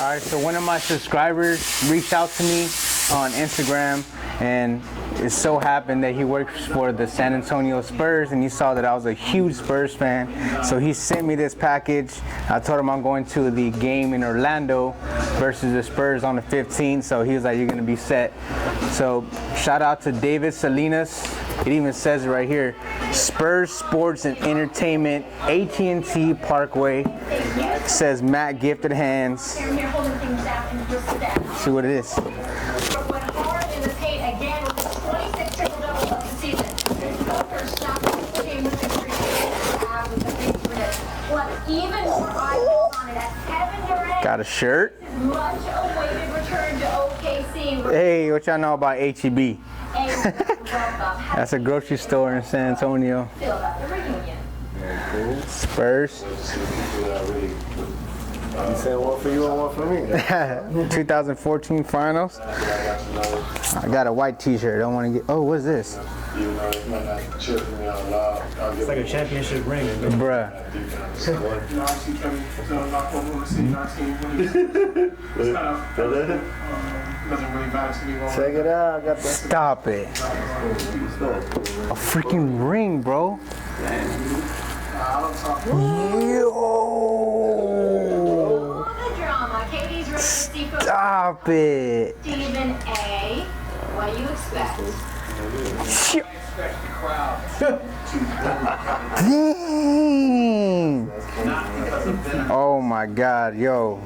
Alright, so one of my subscribers reached out to me on Instagram, and it so happened that he works for the San Antonio Spurs, and he saw that I was a huge Spurs fan. So he sent me this package. I told him I'm going to the game in Orlando versus the Spurs on the 15th, so he was like, you're gonna be set. So shout out to David Salinas. It even says it right here, Spurs Sports and Entertainment, AT&T Parkway. It says Matt Giftedhands. See what it is. Got a shirt. Hey, what y'all know about HEB? That's a grocery store in San Antonio. Spurs. You said one for you and one for me. 2014 finals. I got a white t-shirt. I don't want to get. Oh, what's this? It's like a championship ring. Bruh. Check it out. I got the Stop it. A freaking ring, bro. Yo. Stop it. Stephen A. What do you expect? Dang. Oh my God, yo.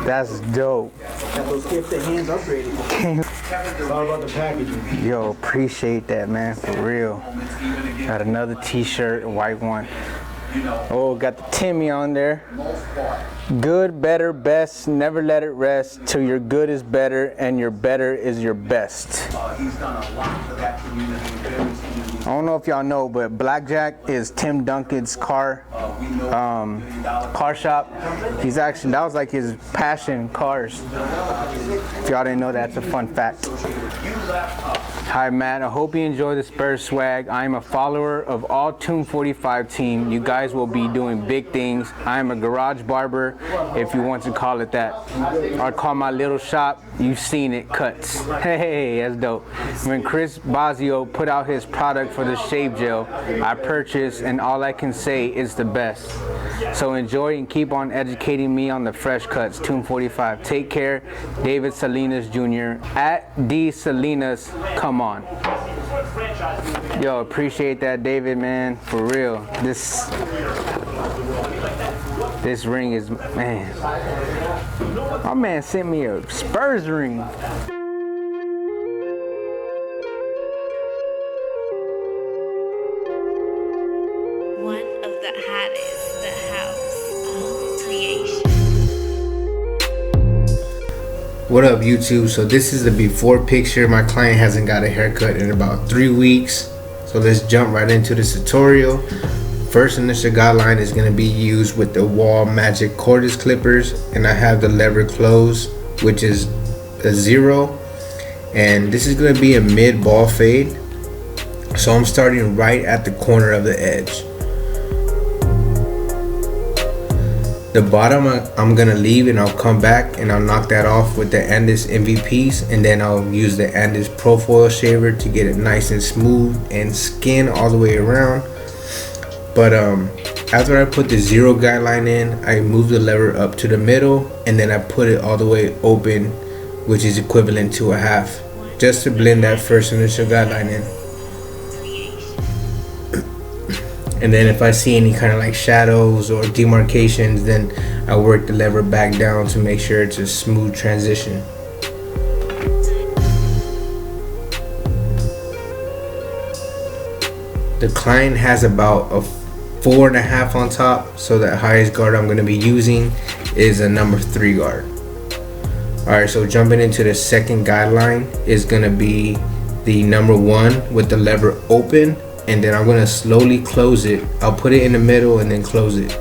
That's dope. Got those gifted hands upgraded. It's all about the packaging. Yo, appreciate that, man, for real. Got another t-shirt, a white one. Oh, got the Timmy on there. Good, better, best, never let it rest till your good is better and your better is your best. I don't know if y'all know, but Blackjack is Tim Duncan's car shop. That was like his passion, cars. If y'all didn't know, that's a fun fact. Hi Matt, I hope you enjoy the Spurs swag. I am a follower of all Tune 45 team. You guys will be doing big things. I am a garage barber, if you want to call it that. I call my little shop, you've seen it, cuts. Hey, that's dope. When Chris Bazio put out his product for the shave gel, I purchased, and all I can say is the best. So enjoy and keep on educating me on the fresh cuts. Tune 45. Take care. David Salinas Jr. at D Salinas. Come on. Yo, appreciate that, David, man. For real. This ring is, man. My man sent me a Spurs ring. What up YouTube? So this is the before picture. My client hasn't got a haircut in about 3 weeks. So let's jump right into this tutorial. First initial guideline is going to be used with the Wall Magic cordless clippers, and I have the lever closed, which is a 0, and this is going to be a mid ball fade. So I'm starting right at the corner of the edge. The bottom I'm gonna leave, and I'll come back and I'll knock that off with the Andis MVPs, and then I'll use the Andis Pro Foil shaver to get it nice and smooth and skin all the way around. But after I put the 0 guideline in, I move the lever up to the middle, and then I put it all the way open, which is equivalent to a half, just to blend that first initial guideline in. And then if I see any kind of like shadows or demarcations, then I work the lever back down to make sure it's a smooth transition. The client has about a 4.5 on top, so the highest guard I'm going to be using is a number 3 guard. Alright, so jumping into the second guideline is going to be the number 1 with the lever open, and then I'm going to slowly close it. I'll put it in the middle and then close it.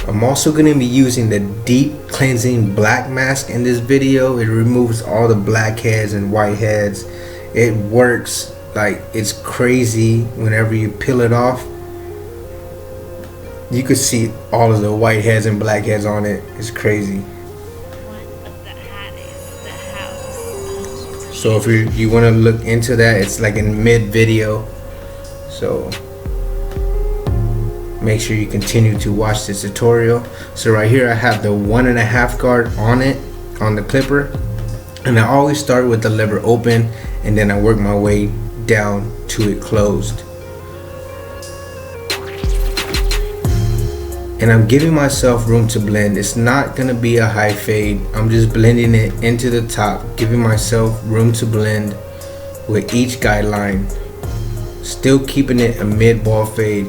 I'm also going to be using the deep cleansing black mask in this video. It removes all the blackheads and whiteheads. It works Like, it's crazy. Whenever you peel it off, you could see all of the white heads and black heads on it. It's crazy. So if you want to look into that, it's like in mid video, so make sure you continue to watch this tutorial. So right here I have the 1.5 guard on it, on the clipper, and I always start with the lever open and then I work my way down to it closed. And I'm giving myself room to blend. It's not gonna be a high fade. I'm just blending it into the top, giving myself room to blend with each guideline. Still keeping it a mid ball fade.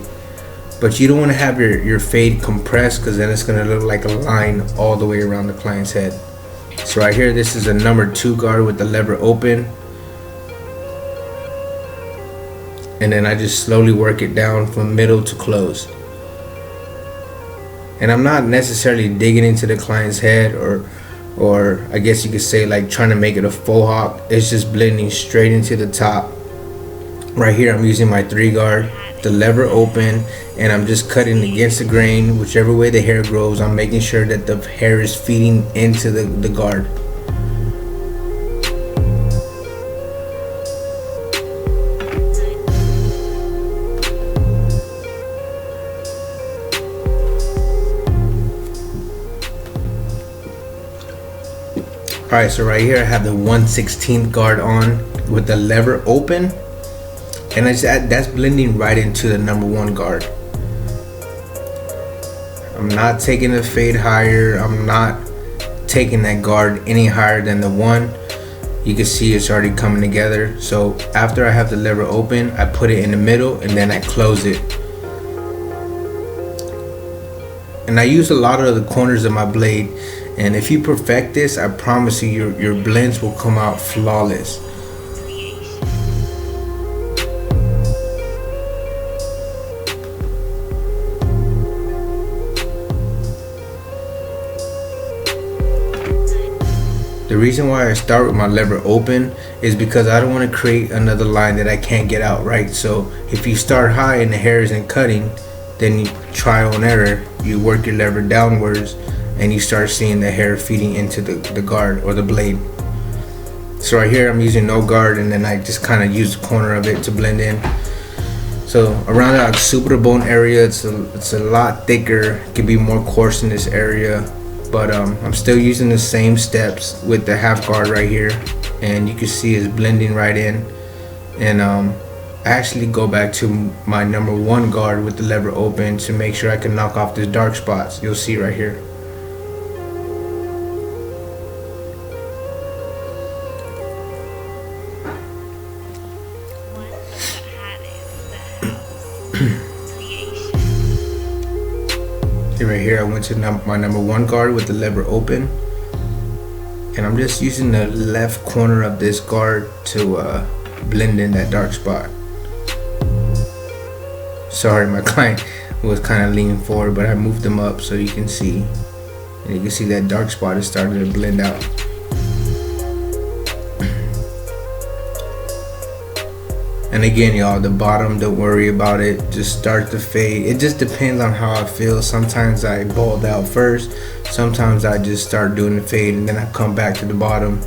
But you don't wanna have your fade compressed, because then it's gonna look like a line all the way around the client's head. So right here, this is a number 2 guard with the lever open. And then I just slowly work it down from middle to close. And I'm not necessarily digging into the client's head, or I guess you could say like trying to make it a faux hawk. It's just blending straight into the top. Right here I'm using my 3 guard, the lever open, and I'm just cutting against the grain. Whichever way the hair grows, I'm making sure that the hair is feeding into the guard. Alright, so right here I have the 1/16 guard on with the lever open, and that's blending right into the number 1 guard. I'm not taking the fade higher. I'm not taking that guard any higher than the 1. You can see it's already coming together. So after I have the lever open, I put it in the middle and then I close it. And I use a lot of the corners of my blade. And if you perfect this, I promise you your blends will come out flawless. The reason why I start with my lever open is because I don't want to create another line that I can't get out, right? So if you start high and the hair isn't cutting, then you trial and error, you work your lever downwards, and you start seeing the hair feeding into the guard or the blade. So right here I'm using no guard, and then I just kind of use the corner of it to blend in. So around the occipital bone area, it's a lot thicker. It can be more coarse in this area, but I'm still using the same steps with the half guard right here, and you can see it's blending right in. And I actually go back to my number 1 guard with the lever open to make sure I can knock off the dark spots. You'll see right here. Right here I went to my number 1 guard with the lever open, and I'm just using the left corner of this guard to blend in that dark spot. Sorry, my client was kind of leaning forward, but I moved them up so you can see, and you can see that dark spot is starting to blend out. And again, y'all, the bottom, don't worry about it. Just start the fade. It just depends on how I feel. Sometimes I bald out first. Sometimes I just start doing the fade, and then I come back to the bottom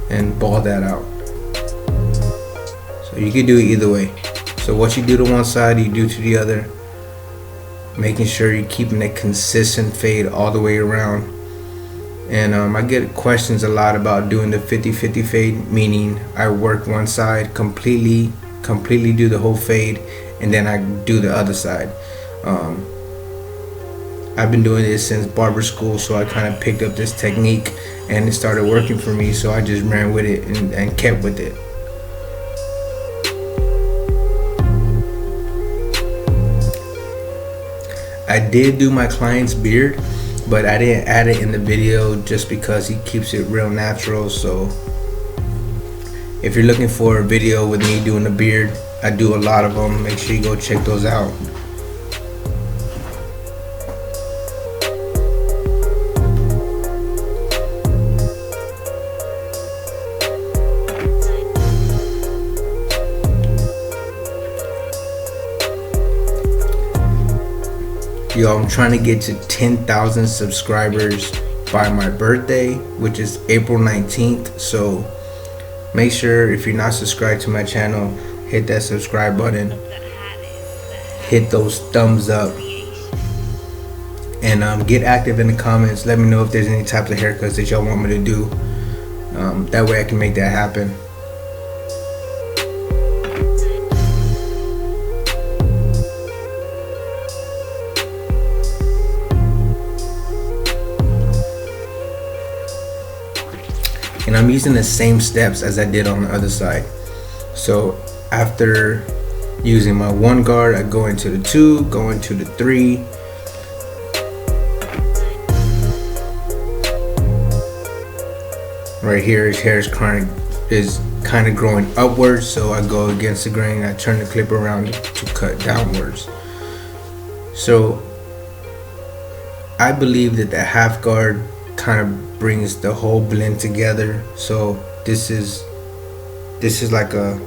and bald that out. So you can do it either way. So what you do to one side, you do to the other. Making sure you're keeping a consistent fade all the way around. And I get questions a lot about doing the 50-50 fade, meaning I work one side completely do the whole fade, and then I do the other side. I've been doing this since barber school, so I kind of picked up this technique and it started working for me, so I just ran with it and kept with it. I did do my client's beard, but I didn't add it in the video just because he keeps it real natural. So if you're looking for a video with me doing a beard, I do a lot of them. Make sure you go check those out. Yo, I'm trying to get to 10,000 subscribers by my birthday, which is April 19th. So make sure, if you're not subscribed to my channel, hit that subscribe button, hit those thumbs up, and get active in the comments. Let me know if there's any types of haircuts that y'all want me to do. That way I can make that happen. And I'm using the same steps as I did on the other side. So after using my 1 guard, I go into the 2, go into the 3. Right here, his hair is kind of growing upwards, so I go against the grain. I turn the clip around to cut downwards. So I believe that the half guard kind of brings the whole blend together. So this is like a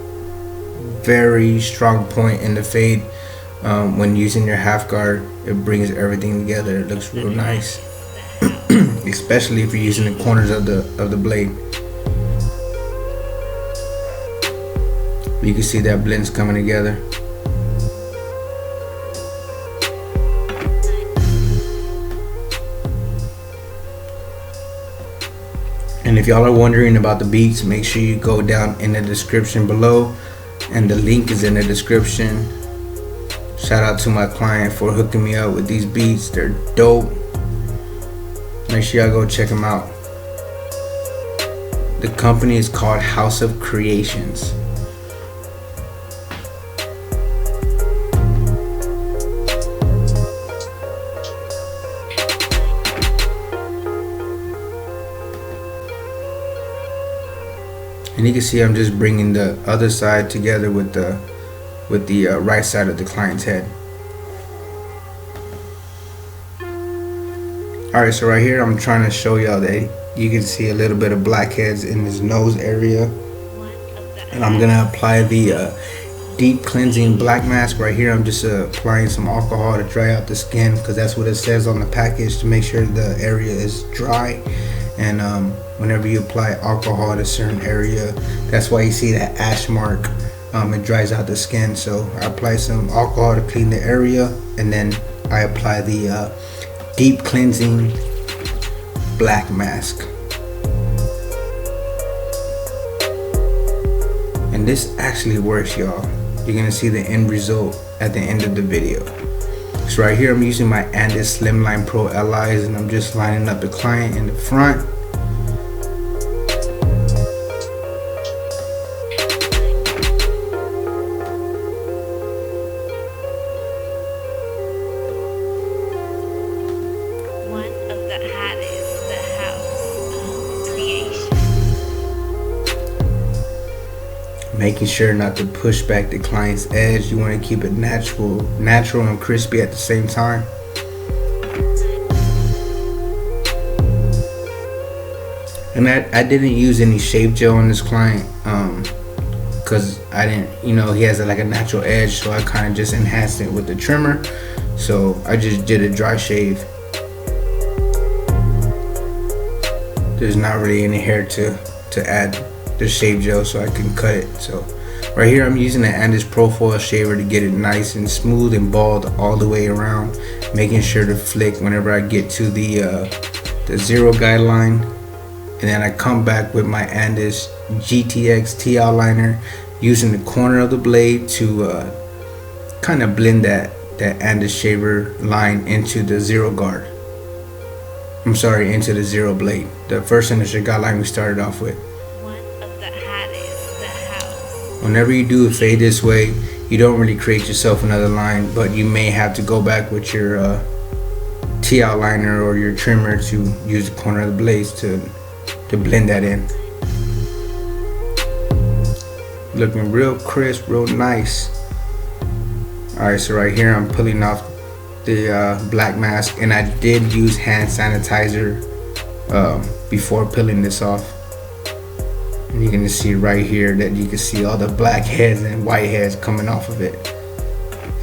very strong point in the fade. When using your half guard, it brings everything together. It looks real nice. Especially if you're using the corners of the blade. You can see that blend's coming together. And if y'all are wondering about the beats, make sure you go down in the description below, and the link is in the description. Shout out to my client for hooking me up with these beats. They're dope. Make sure y'all go check them out. The company is called House of Creations. And you can see I'm just bringing the other side together with the right side of the client's head. Alright, so right here I'm trying to show y'all that you can see a little bit of blackheads in his nose area. And I'm gonna apply the deep cleansing black mask. Right here I'm just applying some alcohol to dry out the skin, because that's what it says on the package, to make sure the area is dry. And whenever you apply alcohol to a certain area, that's why you see that ash mark. It dries out the skin. So I apply some alcohol to clean the area, and then I apply the deep cleansing black mask. And this actually works, y'all. You're gonna see the end result at the end of the video. So right here I'm using my Andis Slimline Pro LIs, and I'm just lining up the client in the front. Making sure not to push back the client's edge. You want to keep it natural and crispy at the same time. And I didn't use any shave gel on this client because I didn't, he has like a natural edge, so I kind of just enhanced it with the trimmer. So I just did a dry shave. There's not really any hair to add the shave gel, so I can cut it. So right here I'm using the Andis Profile shaver to get it nice and smooth and bald all the way around, making sure to flick whenever I get to the 0 guideline. And then I come back with my Andis GTX TL liner, using the corner of the blade to kind of blend that Andis shaver line into the 0 guard. I'm sorry, into the 0 blade, the first initial guideline we started off with. Whenever you do a fade this way, you don't really create yourself another line, but you may have to go back with your T-out liner or your trimmer to use the corner of the blades to blend that in. Looking real crisp, real nice. Alright, so right here I'm pulling off the black mask, and I did use hand sanitizer before peeling this off. And you can see right here that you can see all the black heads and white heads coming off of it.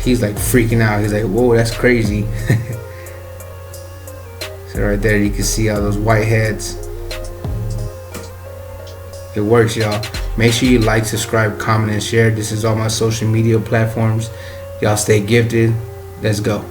he's like freaking out. He's like, whoa, that's crazy. So right there you can see all those white heads. It works, y'all. Make sure you like, subscribe, comment, and share. This is all my social media platforms. Y'all stay gifted. Let's go.